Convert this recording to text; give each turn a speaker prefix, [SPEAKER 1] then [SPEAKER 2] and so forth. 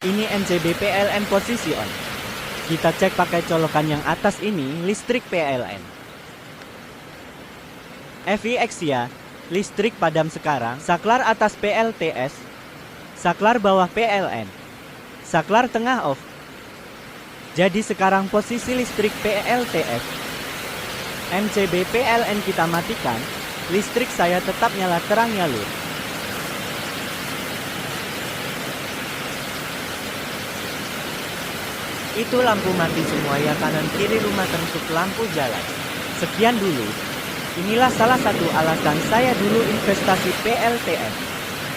[SPEAKER 1] Ini NCB PLN posisi on. Kita cek pakai colokan yang atas ini listrik PLN. FIX ya, listrik padam sekarang. Saklar atas PLTS, saklar bawah PLN, saklar tengah off. Jadi sekarang posisi listrik PLTS. MCB PLN kita matikan, listrik saya tetap nyala terang nyalur. Itu lampu mati semua ya, kanan kiri rumah tertutup lampu jalan. Sekian dulu. Inilah salah satu alasan saya dulu investasi PLTS.